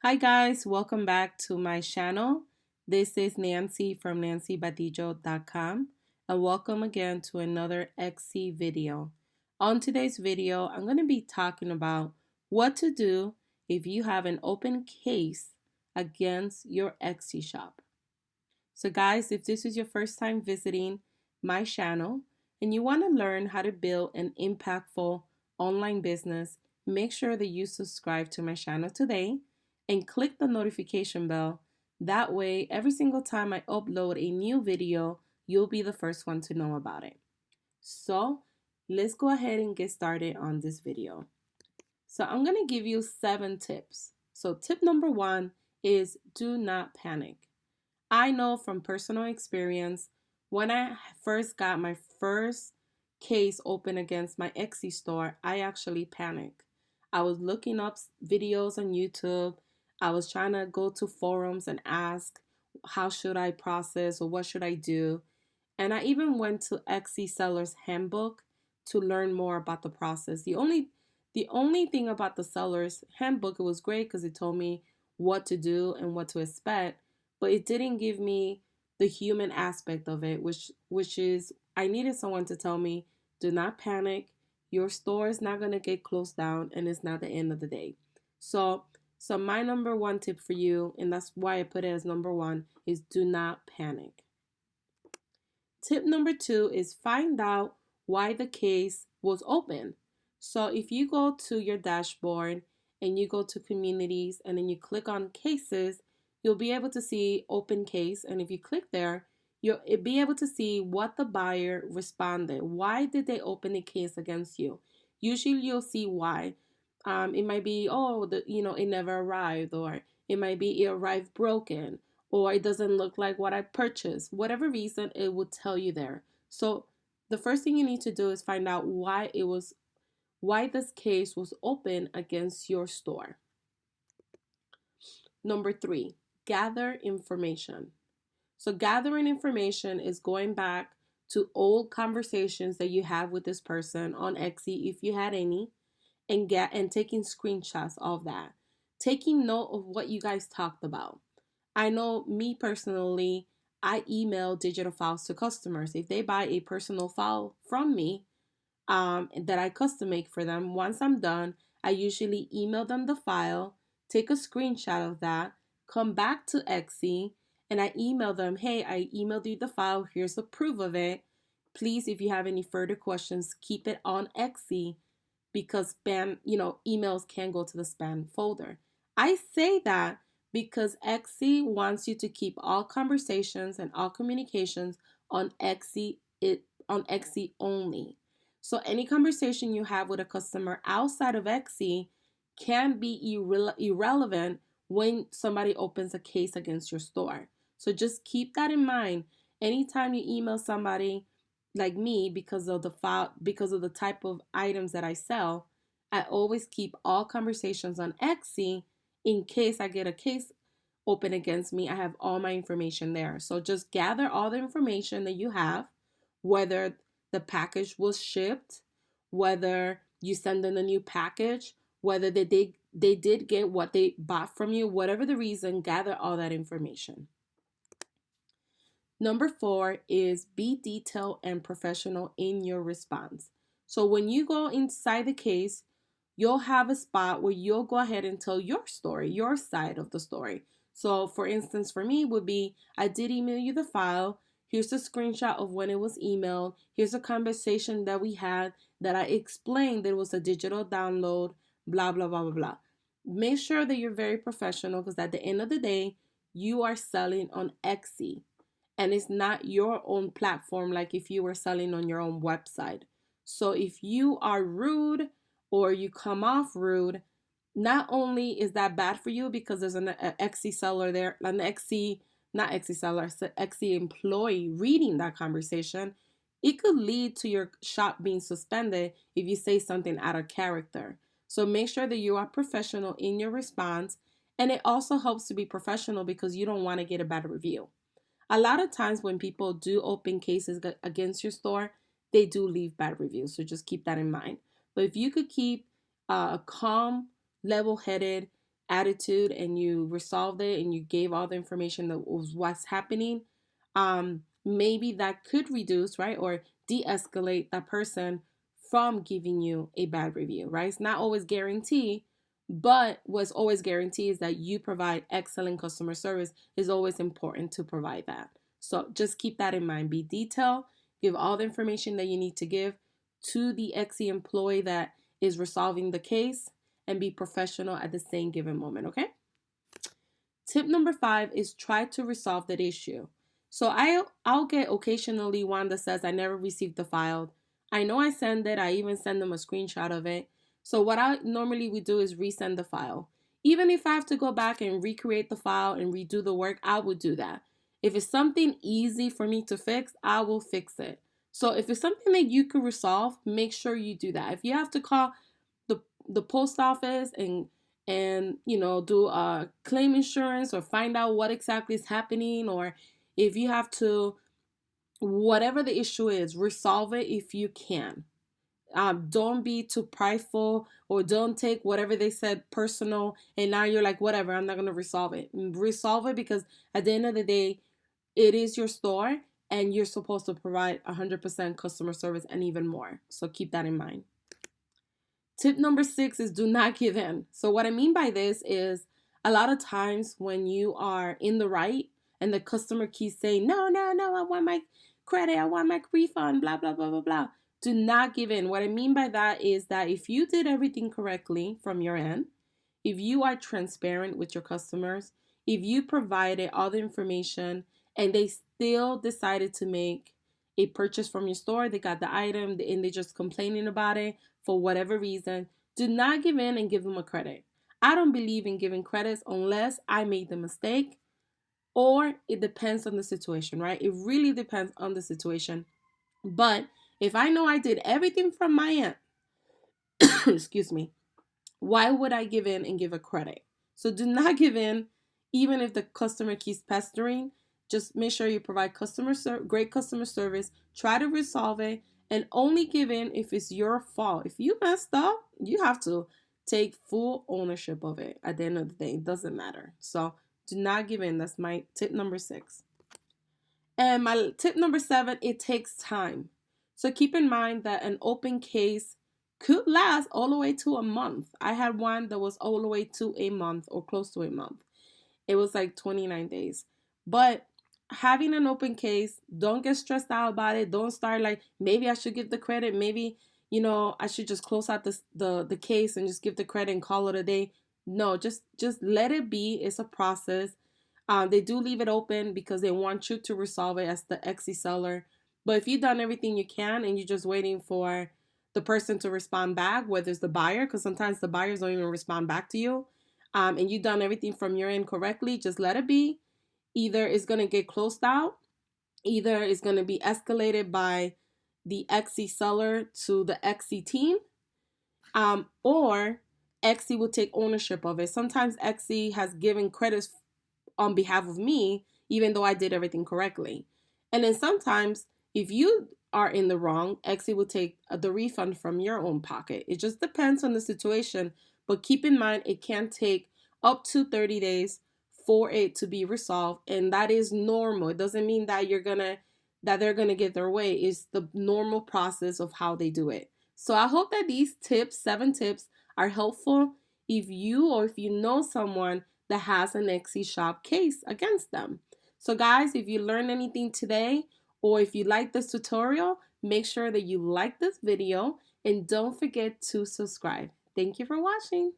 Hi guys, welcome back to my channel. This is Nancy from nancybadillo.com and welcome again to another Etsy video. On today's video, I'm going to be talking about what to do if you have an open case against your Etsy shop. So guys, if this is your first time visiting my channel and you want to learn how to build an impactful online business, make sure that you subscribe to my channel today and click the notification bell. That way, every single time I upload a new video, you'll be the first one to know about it. So let's go ahead and get started on this video. So I'm going to give you 7 tips. So tip number 1 is do not panic. I know from personal experience, when I first got my first case open against my Etsy store, I actually panicked. I was looking up videos on YouTube. I was trying to go to forums and ask, how should I process or what should I do? And I even went to Etsy Seller's Handbook to learn more about the process. The only thing about the Seller's Handbook, it was great because it told me what to do and what to expect, but it didn't give me the human aspect of it, which is I needed someone to tell me, do not panic. Your store is not going to get closed down and it's not the end of the day. So my number 1 tip for you, and that's why I put it as number 1, is do not panic. Tip number 2 is find out why the case was open. So if you go to your dashboard and you go to communities and then you click on cases, you'll be able to see open case. And if you click there, you'll be able to see what the buyer responded. Why did they open the case against you? Usually you'll see why. It might be, it never arrived, or it might be it arrived broken, or it doesn't look like what I purchased. Whatever reason, it will tell you there. So the first thing you need to do is find out why this case was open against your store. Number 3, gather information. So gathering information is going back to old conversations that you have with this person on Etsy, if you had any, and taking screenshots of that. Taking note of what you guys talked about. I know me personally, I email digital files to customers. If they buy a personal file from me that I custom make for them, once I'm done, I usually email them the file, take a screenshot of that, come back to Etsy, and I email them, hey, I emailed you the file, here's the proof of it. Please, if you have any further questions, keep it on Etsy because spam, emails can go to the spam folder. I say that because Etsy wants you to keep all conversations and all communications on Etsy only. So any conversation you have with a customer outside of Etsy can be irrelevant when somebody opens a case against your store. So just keep that in mind. Anytime you email somebody like me, because of the file, because of the type of items that I sell, I always keep all conversations on Etsy in case I get a case open against me. I have all my information there. So just gather all the information that you have, whether the package was shipped, whether you send in a new package, whether they did get what they bought from you, whatever the reason, gather all that information. Number 4 is be detailed and professional in your response. So when you go inside the case, you'll have a spot where you'll go ahead and tell your story, your side of the story. So for instance, for me would be, I did email you the file. Here's a screenshot of when it was emailed. Here's a conversation that we had that I explained that it was a digital download, blah, blah, blah, blah, blah. Make sure that you're very professional because at the end of the day, you are selling on Etsy and it's not your own platform like if you were selling on your own website. So if you are rude or you come off rude, not only is that bad for you because there's an Etsy seller there, an Etsy, not Etsy seller, it's an Etsy employee reading that conversation, it could lead to your shop being suspended if you say something out of character. So make sure that you are professional in your response. And it also helps to be professional because you don't want to get a bad review. A lot of times when people do open cases against your store, they do leave bad reviews. So just keep that in mind. But if you could keep a calm, level-headed, attitude and you resolved it and you gave all the information that was what's happening, maybe that could reduce, right, or de-escalate that person from giving you a bad review, right? It's not always guaranteed, but what's always guaranteed is that you provide excellent customer service. Is always important to provide that. So just keep that in mind. Be detailed, give all the information that you need to give to the XE employee that is resolving the case, and be professional at the same given moment, okay? Tip number 5 is try to resolve that issue. So I'll get occasionally one that says I never received the file. I know I send it. I even send them a screenshot of it. So what I normally would do is resend the file. Even if I have to go back and recreate the file and redo the work, I would do that. If it's something easy for me to fix, I will fix it. So if it's something that you could resolve, make sure you do that. If you have to call the post office and do a claim insurance or find out what exactly is happening, or if you have to, whatever the issue is, resolve it if you can. Don't be too prideful, or don't take whatever they said personal and now you're like, whatever, I'm not going to resolve it. Resolve it, because at the end of the day, it is your store and you're supposed to provide 100% customer service and even more. So keep that in mind. Tip number 6 is do not give in. So what I mean by this is, a lot of times when you are in the right and the customer keeps saying, no, no, no, I want my credit, I want my refund, blah, blah, blah, blah, blah. Do not give in. What I mean by that is that if you did everything correctly from your end, if you are transparent with your customers, if you provided all the information and they still decided to make a purchase from your store, they got the item and they're just complaining about it for whatever reason, do not give in and give them a credit. I don't believe in giving credits unless I made the mistake, or it depends on the situation, right? It really depends on the situation. But if I know I did everything from my end, excuse me, why would I give in and give a credit? So do not give in, even if the customer keeps pestering. Just make sure you provide great customer service. Try to resolve it, and only give in if it's your fault. If you messed up, you have to take full ownership of it. At the end of the day, it doesn't matter. So do not give in. That's my tip number 6. And my tip number 7, it takes time. So keep in mind that an open case could last all the way to a month. I had one that was all the way to a month or close to a month. It was like 29 days. But having an open case, don't get stressed out about it. Don't start like, maybe I should give the credit. Maybe, I should just close out the case and just give the credit and call it a day. No, just let it be. It's a process. They do leave it open because they want you to resolve it as the Etsy seller. But if you've done everything you can and you're just waiting for the person to respond back, whether it's the buyer, because sometimes the buyers don't even respond back to you, and you've done everything from your end correctly, just let it be. Either it's going to get closed out, either it's going to be escalated by the Etsy seller to the Etsy team, or Etsy will take ownership of it. Sometimes Etsy has given credits on behalf of me, even though I did everything correctly. And then sometimes, if you are in the wrong, Etsy will take the refund from your own pocket. It just depends on the situation. But keep in mind, it can take up to 30 days for it to be resolved. And that is normal. It doesn't mean that they're gonna get their way. It's the normal process of how they do it. So I hope that these 7 tips, are helpful if you know someone that has an Etsy shop case against them. So guys, if you learned anything today, or if you like this tutorial, make sure that you like this video and don't forget to subscribe. Thank you for watching.